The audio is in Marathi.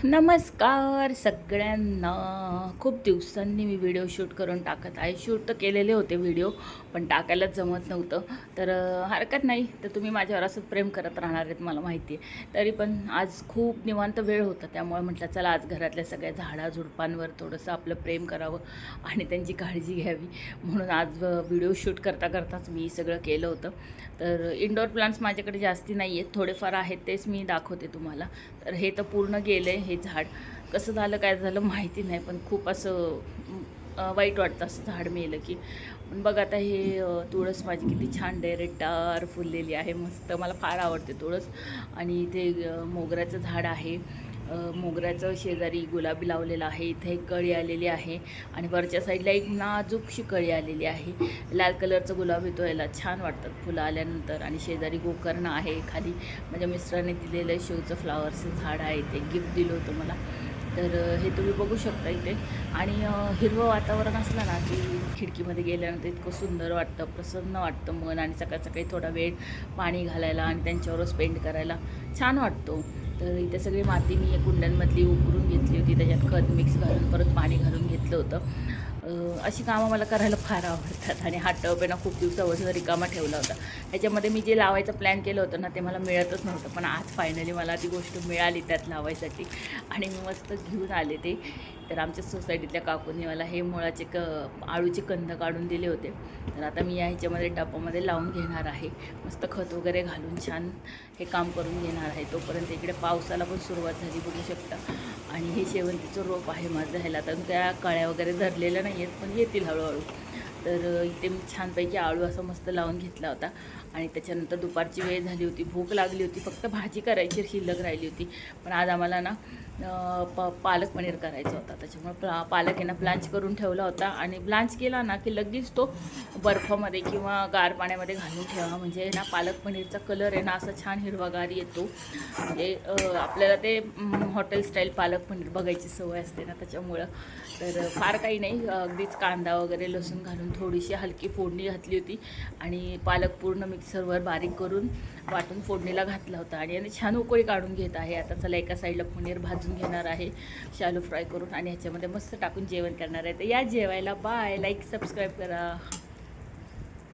नमस्कार सगळ्यांना. खूप दिवसांनी मी व्हिडिओ शूट करून टाकत आहे. शूट तर केलेले होते व्हिडिओ, पण टाकायलाच जमत नव्हतं. तर हरकत नाही, तर तुम्ही माझ्यावर असंच प्रेम करत राहणार आहेत मला माहिती आहे. तरी पण आज खूप निवांत वेळ होता, त्यामुळे म्हटलं चला आज घरातल्या सगळ्या झाडाझुडपांवर थोडंसं आपलं प्रेम करावं आणि त्यांची काळजी घ्यावी. म्हणून आज व्हिडिओ शूट करता करताच मी सगळं केलं होतं. तर इंडोर प्लांट्स माझ्याकडे जास्ती नाही आहेत, थोडेफार आहेत, तेच मी दाखवते तुम्हाला. तर हे तर पूर्ण गेलं आहे. हे झाड कसं झालं काय झालं माहिती नाही, पण खूप असं वाईट वाटतं असं झाड मेलं की. पण बघ आता हे तुळस माझी किती छान डेरेटार फुललेली आहे, मस्त. मला फार आवडते तुळस. आणि इथे मोगऱ्याचं झाड आहे. मोगऱ्याचं शेजारी गुलाबी लावलेलं आहे. इथे एक कळी आलेली आहे आणि वरच्या साईडला एक नाजूकशी कळी आलेली आहे. लाल कलरचं गुलाब येतो, याला छान वाटतात फुलं आल्यानंतर. आणि शेजारी गोकर्ण आहे खाली, माझ्या मिस्टरांनी दिलेलं शोचं फ्लावरचं झाड आहे, ते गिफ्ट दिलं होतं मला. तर हे तुम्ही बघू शकता इथे. आणि हिरवं वातावरण असलं ना की खिडकीमध्ये गेल्यानंतर इतकं सुंदर वाटतं, प्रसन्न वाटतं मन. आणि सकाळ सकाळी थोडा वेळ पाणी घालायला आणि त्यांच्यावर स्पेंड करायला छान वाटतो. तर इथे सगळी माती मी कुंड्यांमधली उकरून घेतली होती, त्याच्यात खत मिक्स घालून परत पाणी घालून घेतलं होतं. अशी कामं मला करायला फार आवडतात. आणि हा टब आहे ना, खूप दिवसापासून रिकामा ठेवला होता. ह्याच्यामध्ये मी जे लावायचा प्लॅन केलं होतं ना, ते मला मिळतच नव्हतं, पण आज फायनली मला ती गोष्ट मिळाली त्यात लावायसाठी. आणि मी मस्त घेऊन आले ते. तर आमच्या सोसायटीतल्या काकूंनी मला हे मुळाचे आळूचे कंद काढून दिले होते. तर आता मी या ह्याच्यामध्ये टबामध्ये लावून घेणार आहे, मस्त खत वगैरे घालून छान हे काम करून घेणार आहे. तोपर्यंत इकडे पावसाला पण सुरुवात झाली, बघू शकता. आणि हे शेवंतीचं रोप आहे माझं, ह्याला तर त्या कळ्या वगैरे धरलेल्या नाही आहेत, पण येतील हळूहळू. तर इथे मी छानपैकी आळू असं मस्त लावून घेतला होता. आणि त्याच्यानंतर दुपारची वेळ झाली होती, भूक लागली होती, फक्त भाजी करायची शिल्लक राहिली होती. पण आज आम्हाला ना पालक पनीर करायचं होता, त्याच्यामुळे पालक आहे ना ब्लांच करून ठेवला होता. आणि ब्लांच केला ना की लगेच तो बर्फामध्ये किंवा गार पाण्यामध्ये घालून ठेवा, म्हणजे ना पालक पनीरचा कलर आहे ना असा छान हिरवागार येतो. म्हणजे आपल्याला ते हॉटेल स्टाईल पालक पनीर बघायची सवय असते ना, त्याच्यामुळं. तर फार काही नाही, अगदीच कांदा वगैरे लसूण घालून थोडीशी हलकी फोडणी घातली होती. आणि पालक पूर्ण मिक्सरवर बारीक करून वाटून फोडणीला घातला होता. आणि याने छान उकळी काढून घेत आहे. आता चला एका साईडला पनीर भाजून घेणार आहे शालू फ्राय करून, आणि ह्याच्यामध्ये मस्त टाकून जेवण करणार आहे. तर या जेवायला. बाय. लाईक सबस्क्राईब करा.